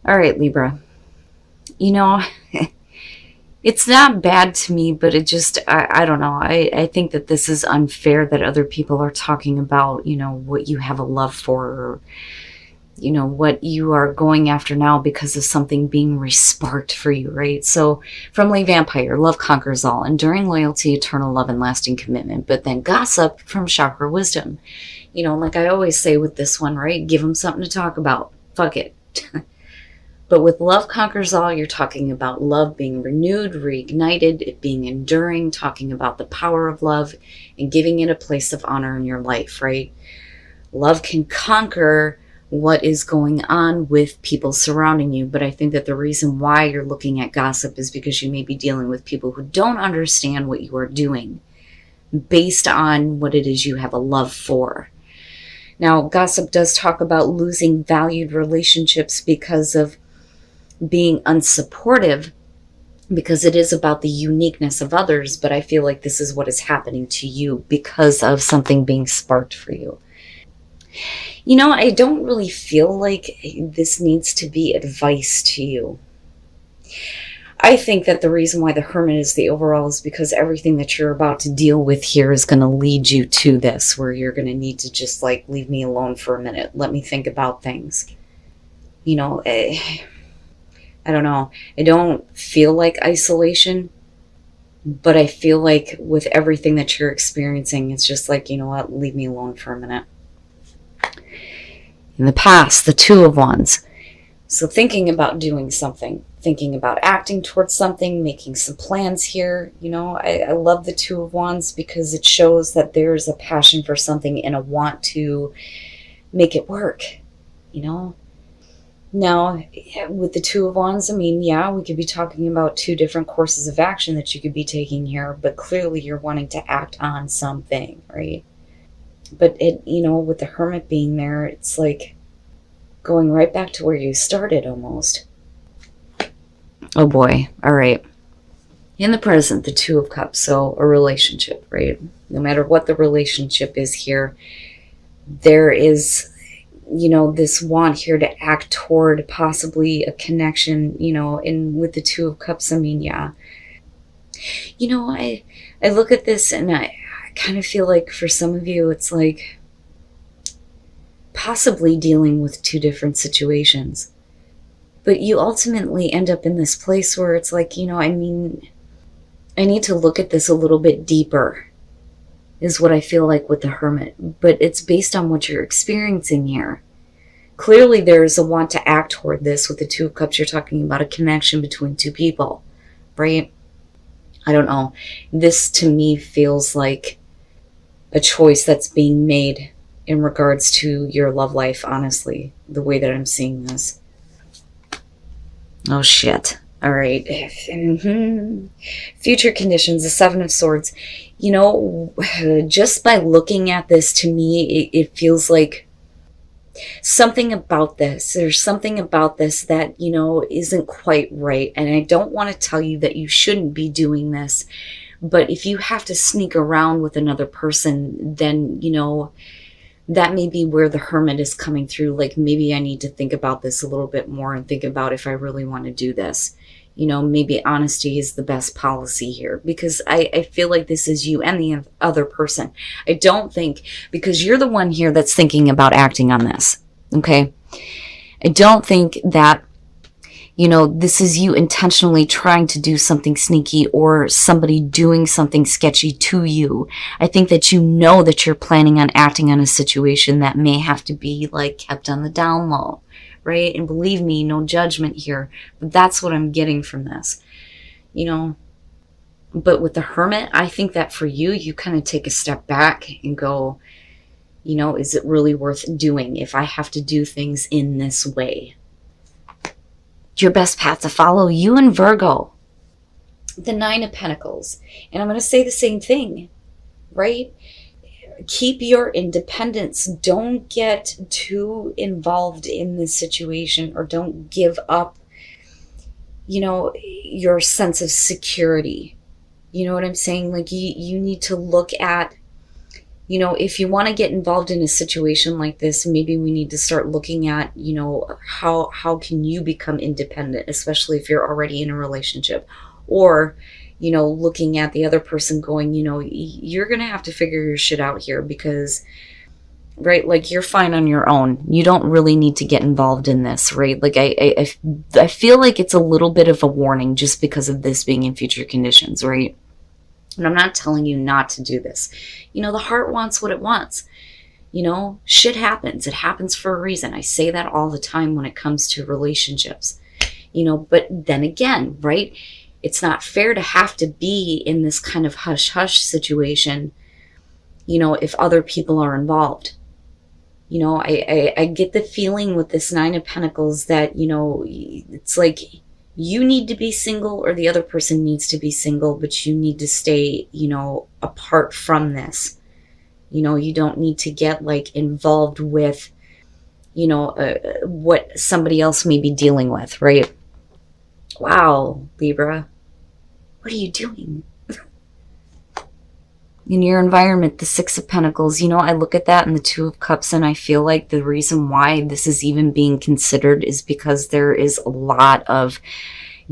All right, Libra. You know, it's not bad to me, but it just, I don't know. I think that this is unfair that other people are talking about, what you have a love for, or, what you are going after now because of something being resparked for you, right? So from Lay Vampire, love conquers all, enduring loyalty, eternal love, and lasting commitment. But then gossip from Chakra Wisdom. Like I always say with this one, right? Give them something to talk about. Fuck it. But with love conquers all, you're talking about love being renewed, reignited, it being enduring, talking about the power of love and giving it a place of honor in your life, right? Love can conquer what is going on with people surrounding you. But I think that the reason why you're looking at gossip is because you may be dealing with people who don't understand what you are doing based on what it is you have a love for. Now, gossip does talk about losing valued relationships because of being unsupportive, because it is about the uniqueness of others, but I feel like this is what is happening to you because of something being sparked for you. I don't really feel like this needs to be advice to you. I think that the reason why the Hermit is the overall is because everything that you're about to deal with here is going to lead you to this, where you're going to need to just leave me alone for a minute. Let me think about things. I don't know. I don't feel like isolation, but I feel like with everything that you're experiencing, it's just you know what, leave me alone for a minute. In the past, the Two of Wands. So thinking about doing something, thinking about acting towards something, making some plans here. I love the Two of Wands because it shows that there's a passion for something and a want to make it work, Now, with the Two of Wands, yeah, we could be talking about two different courses of action that you could be taking here, but clearly you're wanting to act on something, right? But with the Hermit being there, it's going right back to where you started almost. Oh boy. All right. In the present, the Two of Cups, so a relationship, right? No matter what the relationship is here, there is this want here to act toward possibly a connection, and with the Two of Cups, yeah. I look at this and I kind of feel like for some of you, it's possibly dealing with two different situations. But you ultimately end up in this place where it's I need to look at this a little bit deeper, is what I feel like with the Hermit. But it's based on what you're experiencing here. Clearly there's a want to act toward this. With the Two of Cups, you're talking about a connection between two people, right? I don't know. This to me feels like a choice that's being made in regards to your love life, honestly, the way that I'm seeing this. Oh shit. All right. Future conditions, the Seven of Swords. Just by looking at this, to me, it feels like something about this. There's something about this that, isn't quite right. And I don't want to tell you that you shouldn't be doing this. But if you have to sneak around with another person, then, that may be where the Hermit is coming through. Maybe I need to think about this a little bit more and think about if I really want to do this. Maybe honesty is the best policy here, because I feel like this is you and the other person. I don't think, because you're the one here that's thinking about acting on this, okay? I don't think that, this is you intentionally trying to do something sneaky or somebody doing something sketchy to you. I think that that you're planning on acting on a situation that may have to be kept on the down low, right? And believe me, no judgment here, but that's what I'm getting from this, But with the Hermit, I think that for you, you kind of take a step back and go, is it really worth doing if I have to do things in this way? Your best path to follow, you and Virgo. The Nine of Pentacles. And I'm going to say the same thing, right? Keep your independence. Don't get too involved in this situation, or don't give up, your sense of security. You know what I'm saying? You need to look at You know, if you want to get involved in a situation like this, maybe we need to start looking at, you know, how can you become independent, especially if you're already in a relationship. Or, you know, looking at the other person going, you know, you're going to have to figure your shit out here because, right, like, you're fine on your own. You don't really need to get involved in this, right? Like, I feel like it's a little bit of a warning just because of this being in future conditions, right? And I'm not telling you not to do this. You know, the heart wants what it wants. You know, shit happens. It happens for a reason. I say that all the time when it comes to relationships. You know, but then again, right? It's not fair to have to be in this kind of hush-hush situation, you know, if other people are involved. You know, I get the feeling with this Nine of Pentacles that, you know, it's like you need to be single or the other person needs to be single, but you need to stay, you know, apart from this. You know, you don't need to get like involved with, you know, what somebody else may be dealing with, right? Wow, Libra, what are you doing? In your environment, the Six of Pentacles, you know, I look at that and the Two of Cups, and I feel like the reason why this is even being considered is because there is a lot of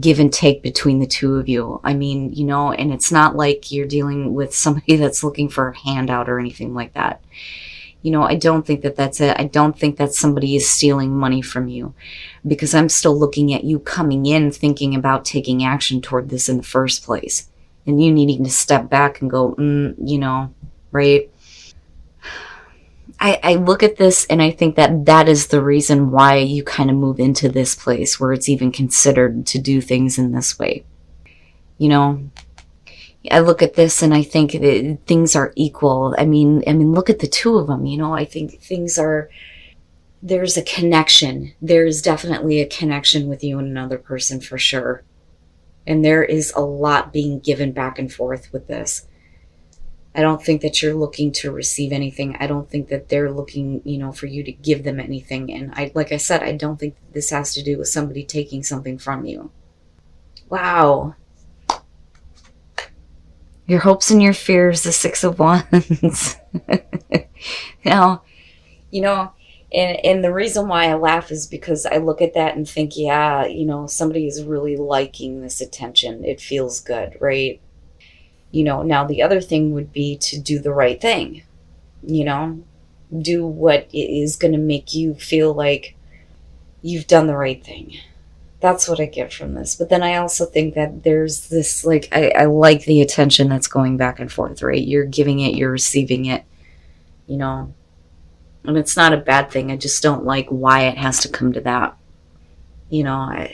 give and take between the two of you. I mean, you know, and it's not like you're dealing with somebody that's looking for a handout or anything like that. You know, I don't think that that's it. I don't think that somebody is stealing money from you, because I'm still looking at you coming in thinking about taking action toward this in the first place. And you needing to step back and go, you know, right? I look at this and I think that that is the reason why you kind of move into this place where it's even considered to do things in this way. You know, I look at this and I think that things are equal. I mean, look at the two of them. You know, I think things are, there's a connection. There's definitely a connection with you and another person for sure. And there is a lot being given back and forth with this. I don't think that you're looking to receive anything. I don't think that they're looking, you know, for you to give them anything. And like I said, I don't think that this has to do with somebody taking something from you. Wow. Your hopes and your fears, the Six of Wands. Now, you know, and the reason why I laugh is because I look at that and think, yeah, you know, somebody is really liking this attention. It feels good, right? You know, now the other thing would be to do the right thing. You know, do what is going to make you feel like you've done the right thing. That's what I get from this. But then I also think that there's this, like, I like the attention that's going back and forth, right? You're giving it, you're receiving it, you know. And it's not a bad thing. I just don't like why it has to come to that. You know,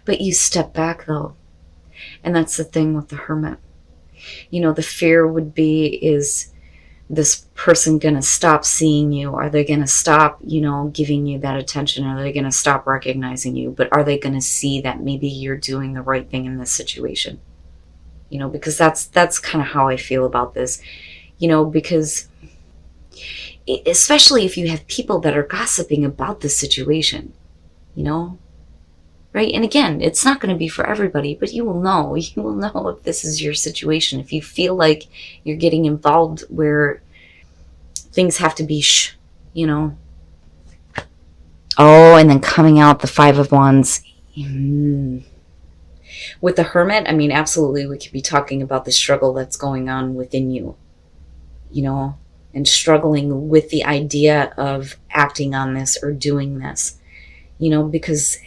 but you step back though. And that's the thing with the Hermit. You know, the fear would be, is this person going to stop seeing you? Are they going to stop, you know, giving you that attention? Are they going to stop recognizing you? But are they going to see that maybe you're doing the right thing in this situation? You know, because that's kind of how I feel about this. You know, because especially if you have people that are gossiping about this situation, you know, right? And again, it's not going to be for everybody, but you will know if this is your situation. If you feel like you're getting involved where things have to be you know. Oh, and then coming out the Five of Wands. With the Hermit, I mean, absolutely, we could be talking about the struggle that's going on within you, you know, and struggling with the idea of acting on this or doing this, you know, because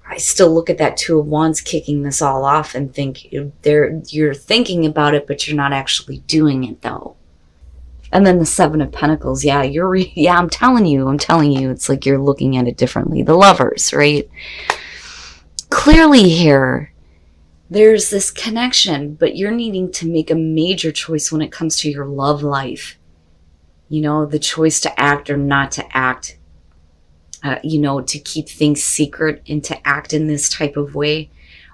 I still look at that Two of Wands kicking this all off and think you're thinking about it, but you're not actually doing it though. And then the Seven of Pentacles. Yeah, I'm telling you, it's like you're looking at it differently. The Lovers, right? Clearly here, there's this connection, but you're needing to make a major choice when it comes to your love life. You know, the choice to act or not to act. You know, to keep things secret and to act in this type of way?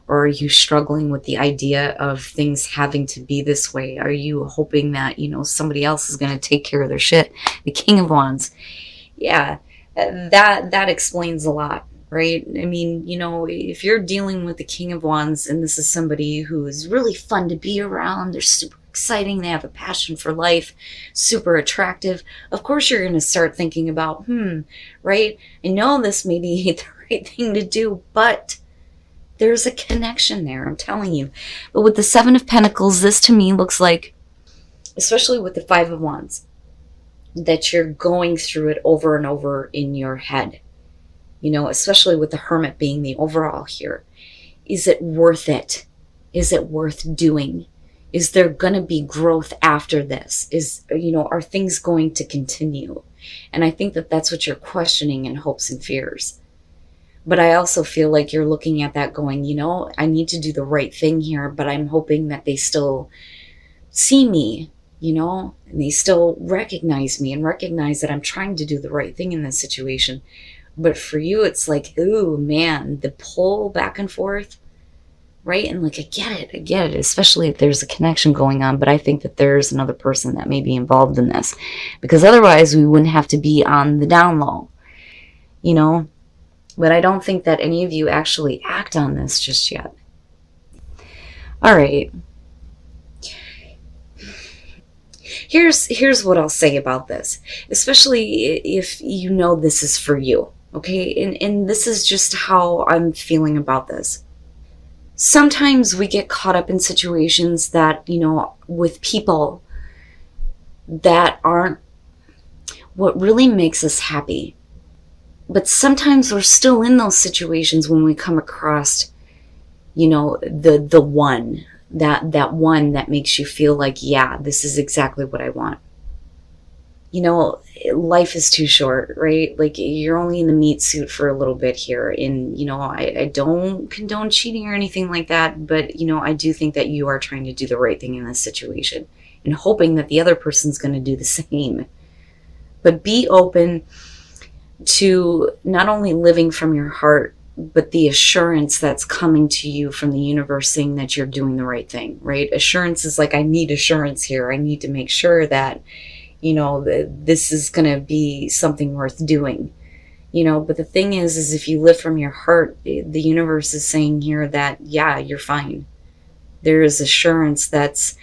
Or are you struggling with the idea of things having to be this way? Are you hoping that, you know, somebody else is going to take care of their shit? The King of Wands. Yeah, that explains a lot, right? I mean, you know, if you're dealing with the King of Wands and this is somebody who is really fun to be around, they're super exciting, they have a passion for life, super attractive, of course you're going to start thinking about, right? I know this may be the right thing to do, but there's a connection there, I'm telling you. But with the Seven of Pentacles, this to me looks like, especially with the Five of Wands, that you're going through it over and over in your head. You know, especially with the Hermit being the overall here. Is it worth it? Is it worth doing? Is there going to be growth after this? Are things going to continue? And I think that that's what you're questioning in hopes and fears. But I also feel like you're looking at that going, I need to do the right thing here, but I'm hoping that they still see me, and they still recognize me and recognize that I'm trying to do the right thing in this situation. But for you, it's like, ooh, man, the pull back and forth, right? And like, I get it, especially if there's a connection going on. But I think that there's another person that may be involved in this, because otherwise we wouldn't have to be on the down low, But I don't think that any of you actually act on this just yet. All right. Here's what I'll say about this, especially if you know this is for you. Okay, and this is just how I'm feeling about this. Sometimes we get caught up in situations that, with people that aren't what really makes us happy. But sometimes we're still in those situations when we come across, the one, that one that makes you feel like, yeah, this is exactly what I want. Life is too short, right? Like, you're only in the meat suit for a little bit here. And, I don't condone cheating or anything like that. But, I do think that you are trying to do the right thing in this situation and hoping that the other person's going to do the same. But be open to not only living from your heart, but the assurance that's coming to you from the universe saying that you're doing the right thing, right? Assurance is like, I need assurance here. I need to make sure that, this is going to be something worth doing, but the thing is if you live from your heart, the universe is saying here that, yeah, you're fine. There is assurance that's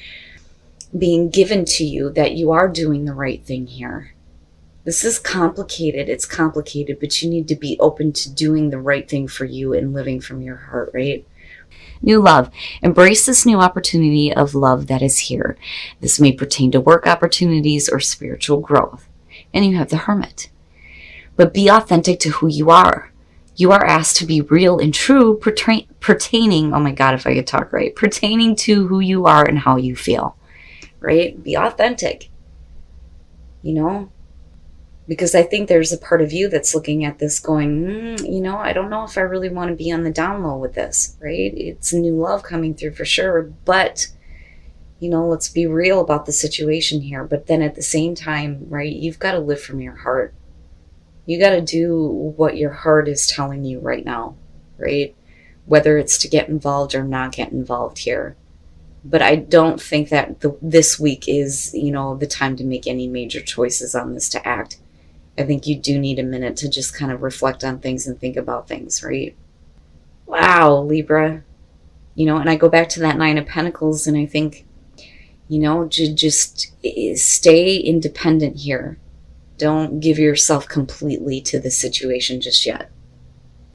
being given to you that you are doing the right thing here. This is complicated. It's complicated, but you need to be open to doing the right thing for you and living from your heart, right? New love. Embrace this new opportunity of love that is here. This may pertain to work opportunities or spiritual growth. And you have the Hermit. But be authentic to who you are. You are asked to be real and true, pertaining, oh my God, if I could talk right, pertaining to who you are and how you feel, right? Be authentic, because I think there's a part of you that's looking at this going, I don't know if I really want to be on the down low with this, right? It's new love coming through for sure, but, let's be real about the situation here. But then at the same time, right, you've got to live from your heart. You got to do what your heart is telling you right now, right? Whether it's to get involved or not get involved here. But I don't think that this week is, the time to make any major choices on this to act. I think you do need a minute to just kind of reflect on things and think about things, right? Wow, Libra. And I go back to that Nine of Pentacles and I think, just stay independent here. Don't give yourself completely to the situation just yet.